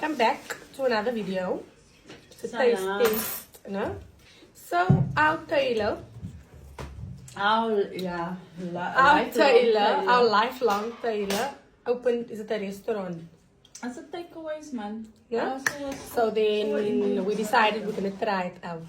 Come back to another video. It's a taste, no? So, our Taylor, Our lifelong Taylor, opened, is it a restaurant? As a takeaways, man. Yeah? So then we decided we're going to try it out.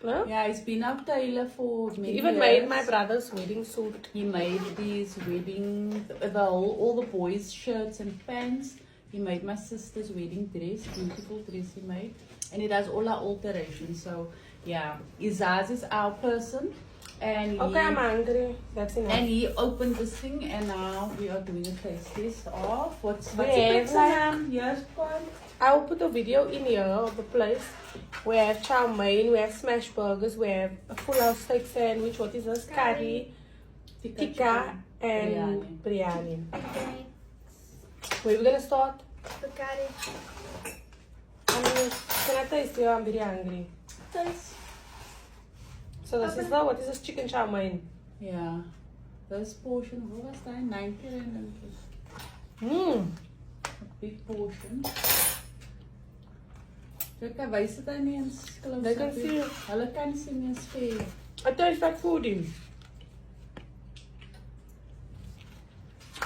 No? Yeah, he's been out Taylor for many He even years. made my brother's wedding suit. He made these wedding, all the boys' shirts and pants. He made my sister's wedding dress, beautiful dress he made. And he does all our alterations. So, yeah, Izaz is our person. And Okay, I'm hungry. That's enough. And he opened this thing, and now we are doing a taste test of what's We it? have Yes, Paul. I will put a video in here of the place. We have chow mein, we have smash burgers, we have a full house steak sandwich, what is this? Curry, tikka, and biryani. Okay. Where are we gonna start? The curry. Can I taste you? I'm very hungry. Taste. So this is what is this chicken chow mein? Yeah. This portion, what was that? 90 rand. Mmm. A big portion. Kyk, wys dit aan nie eens close. They can see. Hulle kan sien eens vir. It tastes like foodie.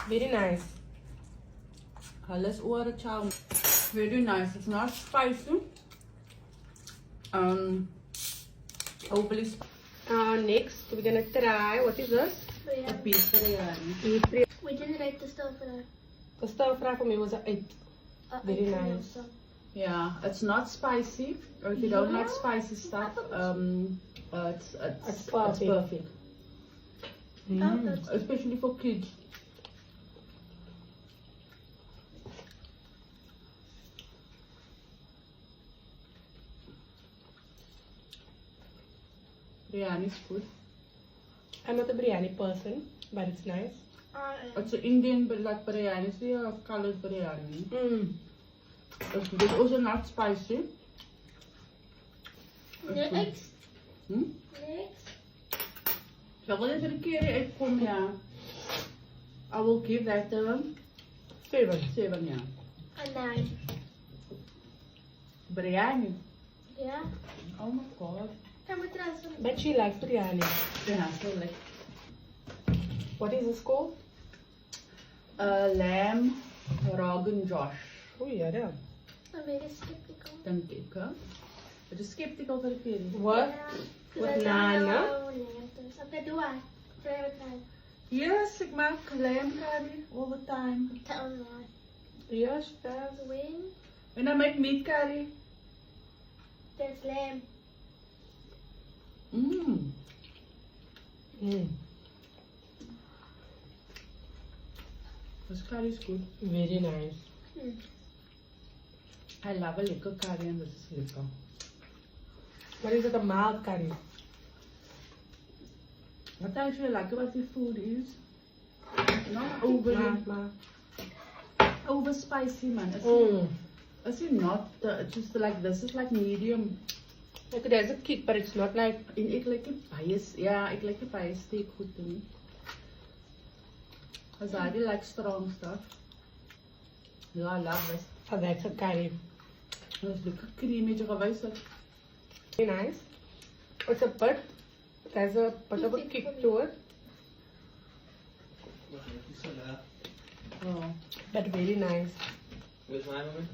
Very nice. Hulle is oor 'n chow. Very nice. It's not spicy. Hopefully Next we're gonna try, what is this? a beef biryani. We didn't rate the stuff for that. The stir fry for me was an 8. Very nice. Yeah, it's not spicy. Or if you don't like spicy stuff, it's perfect. Especially for kids. Biryani is good. I'm not a biryani person, but it's nice. It's an Indian like biryani. It's a colored biryani. Mmm. It's also not spicy. Next. Hmm? Next. So what is the curry uitkom, yeah. I will give that 7. 7, yeah. A 9. Biryani. Yeah. Oh my god. Can we try some? But she likes biryani. Yeah, so like What is this called? lamb rogan josh. Oh yeah. I'm very skeptical. Dink ek, hè? But you're skeptical for the curry. What? Yeah. With nana? Okay, do I? Try every time. Yes, ek maak lamb curry all the time. Tell me why. Yes, that's The wing. When I make meat curry. There's lamb. Mmm. mm. This curry is good. Very nice. I love a liquor curry and this is liquor. What is it? A mild curry? What I actually like about the food is not over spicy, man. It's not, it's just like this is like medium. Like there's a kick, but it's not like. En ek like die bias, ja, ek like die bias steak goed doen. As I really like strong stuff. Yeah, I love this. Oh, that's a curry. It's lekker creamy gewys het. Very nice. It's a bit. There's a bit of a kick to it, Oh. but very nice. Where's my moment?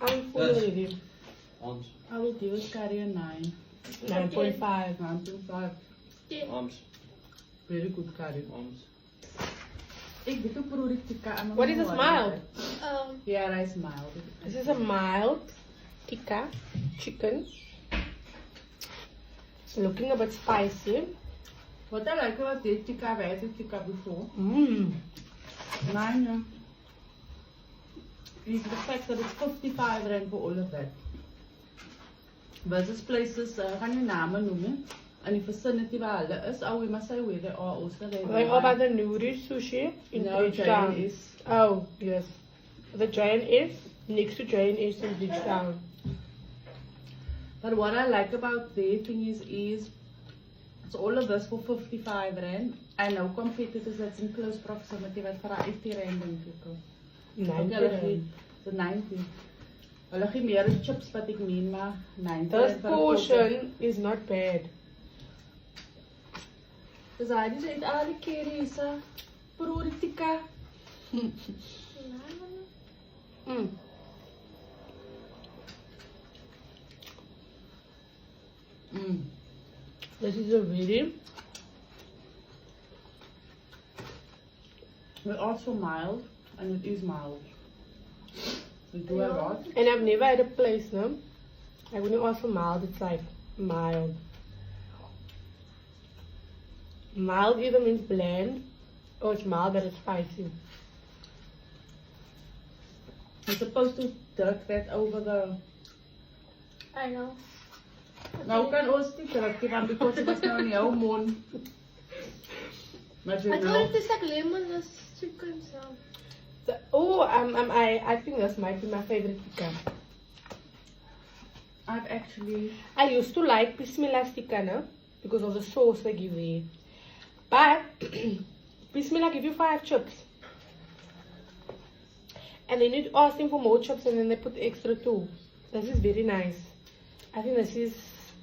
I'm full Yes. already. Arms. I will give it curry a 9. 9.5. 9.5. Arms. Very good curry. Arms. Ek weet ook broer die tikka. What is this mild? Yeah, rice mild. This is a mild tikka chicken. It's looking a bit spicy. What I like about this tikka, I've had this tikka before. Mmm. 9, yeah. Is the fact that it's 55 rand for all of that. Versus places, gaan nie name noem nie. In die vicinity waar hulle is, we must say where they are also. Like how about the Nuri sushi in No, Bridgetown? Jane is. Oh, yes. The Giant is next to Giant is in Bridgetown. But what I like about their thing is it's all of this for 55 rand. And no competitors that's in close proximity wat vir 50 rand dink ek. Nice. Ook hulle gee So 90. Hulle gee meer as chips wat ek meen, maar 90. This vir 'n portion is not bad. Dis hy dis uit al die curries, broodjie tikka. Mm. This is a very We're also mild, and it is mild. We do a lot. and I've never had a place, no. I wouldn't also mild, it's like mild. Mild either means bland or it's mild but it's spicy. We're supposed to druk that over the. I know. Nou kan ons nie druk nie, want because it was nou in jou mond. Maar jy I thought nou. it tastes like lemon, this chicken sound. So, I think this might be my favorite tikka. I've actually. I used to like Bismillah tikka, no? Because of the sauce they give you. But Bismillah give you 5 chips. And then you ask them for more chips and then they put extra too. This is very nice. I think this is,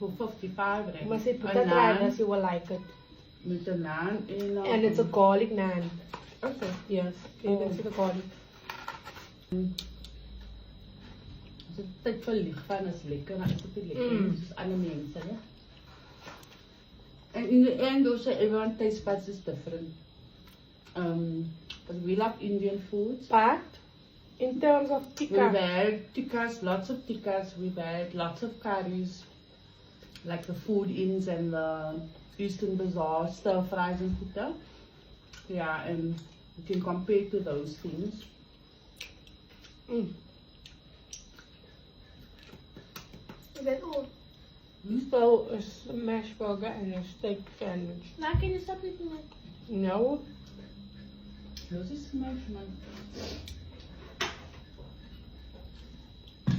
For 55 rand. you must say put A that try naan this, you will like it. Met 'n naan en And it's a garlic naan. Okay. Yes, you can see the garlic. As dit tyd vir lig van is lekker, maar is dit nie lekker nie, soos ander mense, ja. And in the end also everyone taste buds is different. But we love Indian foods. But in terms of We've tikka, had tikkas, lots of tikkas, we've had lots of curries, like the food inns and the Eastern Bazaar, stir fries and tikka. Yeah, and you can compare to those things. Is that all? so a smash burger and a steak sandwich. Why can you stop eating it? No, Those is smash, man.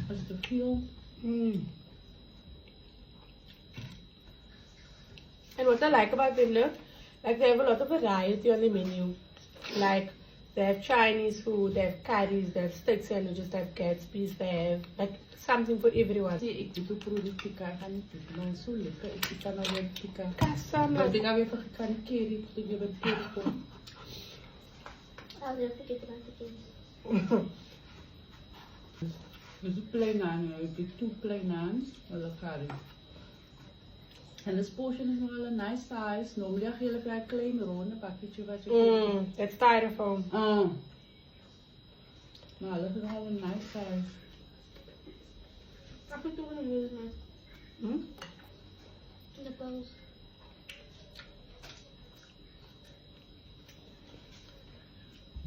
As the feel. And what I like about them, no, like they have a lot of variety on the menu. Like they have Chinese food, they have curries, they have steak sandwiches, they have Gatsby's, they have like something for everyone. Sê ek moet probeer die tikka gaan nie doen, maar so lekker. Ek kan nou weer tikka. Kasama. Maar ek gaan weer vir gaan curry, toe jy by curry kom. I'll never forget about the games. Dis 'n plain naan, jy het 2 plain naans, hulle curry. And this portion is nogal 'n nice size. Normally gee hulle vir 'n klein ronde pakketjie wat jy That's styrofoam. Maar hulle het nogal 'n nice size. I put the one in the man. Mm? In the bowls.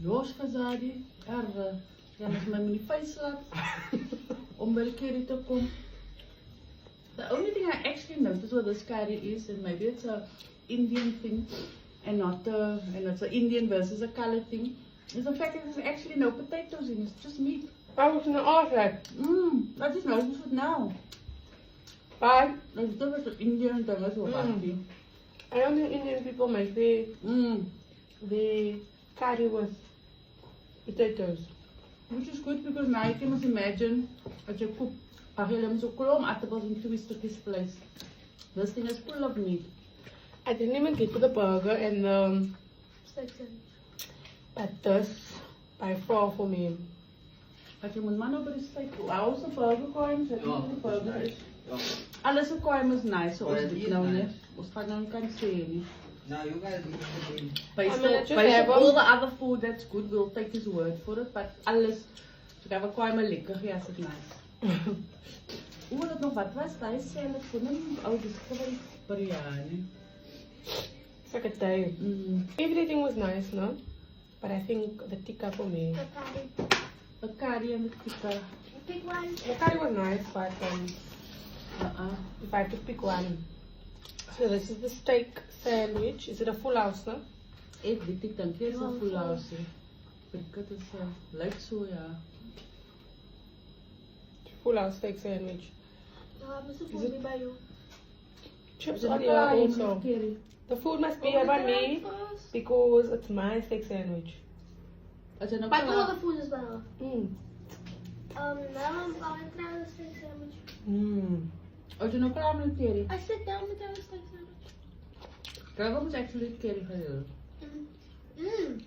Jos Fazadi, erre. Ja, moet my in die face laat om by die curry te kom. The only thing I actually noticed what this curry is, and maybe it's a Indian thing and not and it's an Indian versus a colored thing, is the fact that there's actually no potatoes in it, it's just meat. I was in the outside. Dat is nou goed nou. But Dat is toch wat Indian ding is wat die. I don't think Indian people make the curry with potatoes. Which is good because now you can just imagine that you cook paghelem so klom aardappels in 2 stukjes vlees. This thing is full of meat. I didn't even get to the burger and Steak sandwich. but this by far for me. But you moet man over die steak. Hou ons 'n burger koim, so Ja, die burger is. Ja. Alles se koim is nice, so Oh, ons dat dit is nou nice. net. Ons gaan nou kan sê nie. Now you guys need to be. Based gonna on just have all the other food that's good, we'll take his word for it, but alles so daar was koim lekker, ja, is nice. Oor dat nog wat was, daai sê hulle kon nie ou dis gewoon biryani. It's like a day. Everything was nice, no? But I think the tikka for me. The curry. The curry and the tikka. Pick one. The curry was nice, but if I had to pick one. So this is the steak sandwich. Is it a full house, no? Ek weet ek dink dit is 'n full house. Dit is lyk so ja. Full house steak sandwich. I'm supposed to be by you. Chips on here also. The food must be here by me First. because it's my steak sandwich. As jy nou But all klaar, the food is well. Now I'm going to try the steak sandwich. Mmm. Oh, you know caramel curry? I sit down with the steak sandwich. That was actually curry for you. Mmm.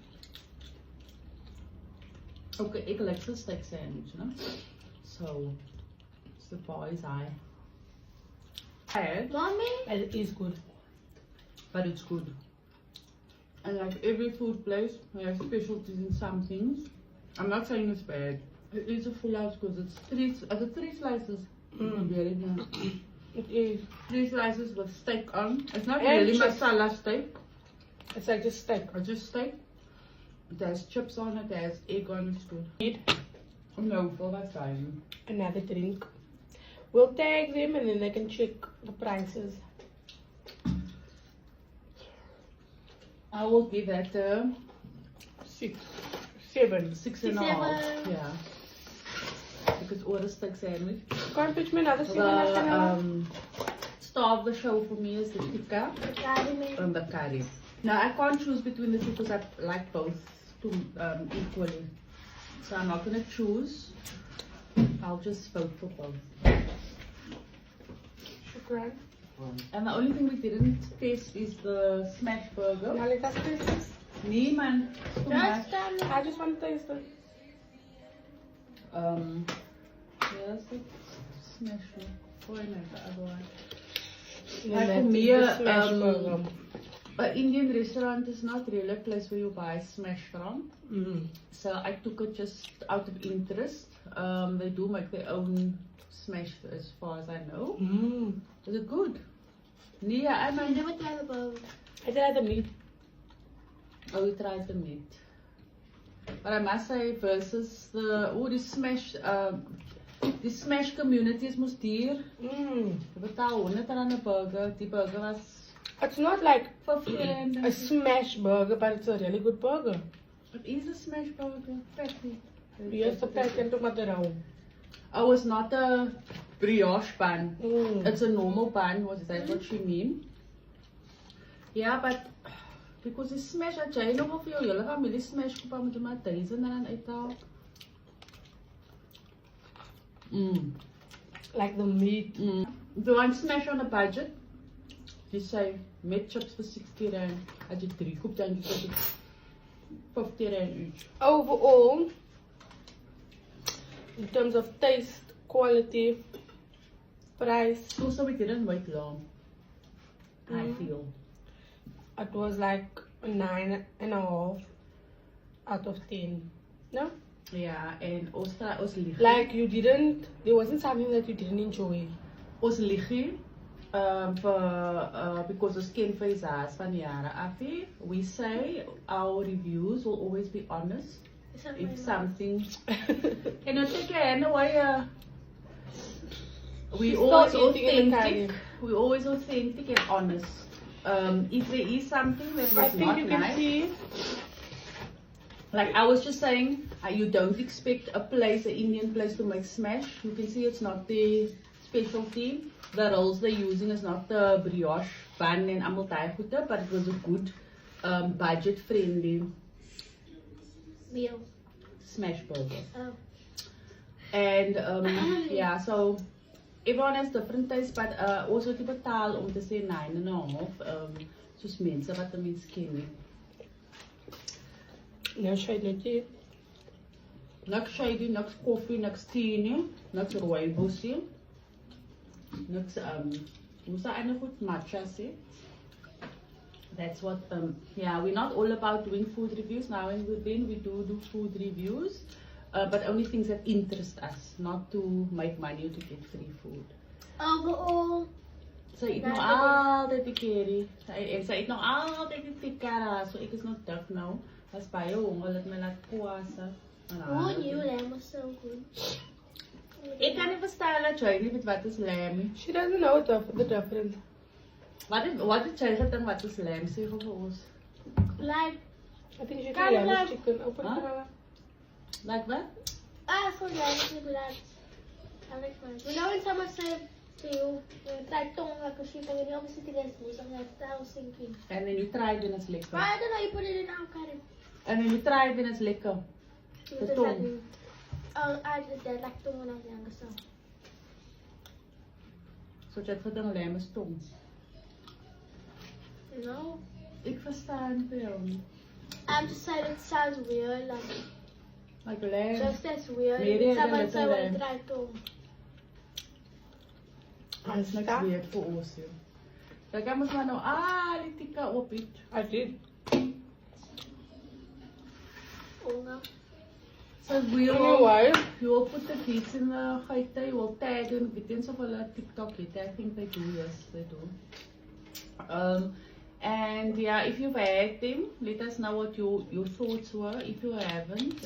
Okay, ik like the steak sandwich, no? So, it's the boy's eye. Mommy? It is good. But it's good. And like every food place, they have specialties in some things. I'm not saying it's bad. It is a full house because it's three slices. Very nice. It is. 3 slices with steak on. It's not And really chips. masala steak. It's like just steak. It's just steak. It has chips on it, it has egg on it, it's good. Need No, for that time. another drink. We'll tag them and then they can check the prices. I will give that 6, 7. 6.5. Yeah. Because order steak sandwich. Can't pitch me another 7. Star of the show for me is the tikka and the curry. Now I can't choose between the two because I like both equally. So I'm not gonna choose. I'll just vote for both. Shukran. And the only thing we didn't taste is the smash burger. Now let us taste this. Nee man, too much. I just want to taste it. Yeah, that's it. Smash one. Gooi net the other one. Like for me, smash burger. an Indian restaurant is not really a place where you buy smash from. Mm. So I took it just out of interest. They do make their own smash as far as I know. Mm. Is it good? Yeah, I I mean, never tried the burger. I tried the meat. oh, we tried the meat. But I must say, versus the smash community is most dear. Mm. We betaal R100 a burger. Die burger was It's not like 50 rand. a smash burger, but it's a really good burger. It is a smash burger. Fatty. Yes, the packet to Matarao. Oh, it's not a brioche bun. Mm. It's a normal bun. What is that what you mean? Yeah, but because it's smash, at jy nog of jou hele familie smash koop, moet jy maar R1000 uithaal. Like the meat. If you want smash on a budget, you say met chips for 60 rand. As jy 3 koop, dan is it 50 rand each. Overall, in terms of taste, quality, price, Also, we didn't wait long. I feel. it was like a 9.5 out of 10. No? Yeah, and also ons lieg. Like you didn't, there wasn't something that you didn't enjoy. Ons lieg because ons ken vir Isaas van jare af. We say our reviews will always be honest. If something and I take your hand away, we She's always still eating in the authentic. curry. We always authentic and honest. If there is something that I was think not you can nice, see. like I was just saying, you don't expect a place, an Indian place, to make smash. You can see it's not the specialty. The rolls they're using is not the brioche bun and amaltai, but it was a good, budget-friendly Meal. smash burger. Oh. And yeah, so everyone has different tastes, but also die betaal om te sê 9.5, soos mense wat 'n mens ken nie. No shade, no tea. Niks shady, niks koffie, niks tee nie, niks rooibos nie. Niks hoe sê eintlik goed matcha sê. That's what yeah, we're not all about doing food reviews now, and then we do food reviews. But only things that interest us, not to make money or to get free food. Overall, Sy eet nog altyd die curry. En sy eet nog altyd die tikka. So ek is nog dik nou. As baie honger, het my laat kwasa. who knew lamb was so good? Ek kan nie verstaan dat jy nie weet wat is lamb nie. She doesn't know the difference. Wat het jy gedink wat is lamb? Sê gou vir ons. Like, I think she Kind of can like- chicken. Open Huh? it. Like what? I forgot to do that. I like mine. You know when someone said to you, try tongue like a sheep and you obviously think it's smooth, I'm like, that was thinking. And then you try it and it's But lekker. I don't know, you put it in our curry. And then you try it and it's lekker. What The does tongue. that mean? I did that like when I was younger, so. So jy het gedink lamb is tong. No. Ek verstaan vir jou. I'm just saying it sounds weird, like. Like lamb. Just that's weird. Maybe it's a Someone little said when lamb. I tried to. Dis niks weer vir ons hier. Kyk, jy moet maar nou die tikka op het. I did. Oh no. So we You know why? will put the kids in the gaite, you will tag them, ek weet nie of hulle TikTok het, I think they do, yes, they do. And yeah, if you've had them, let us know what your thoughts were. If you haven't,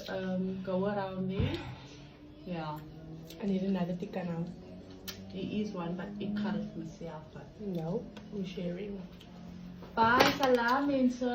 go around there. Yeah, I need another tikka now. there is one, but ek gaan dit myself vat. No, we're sharing. Bye, salam mense.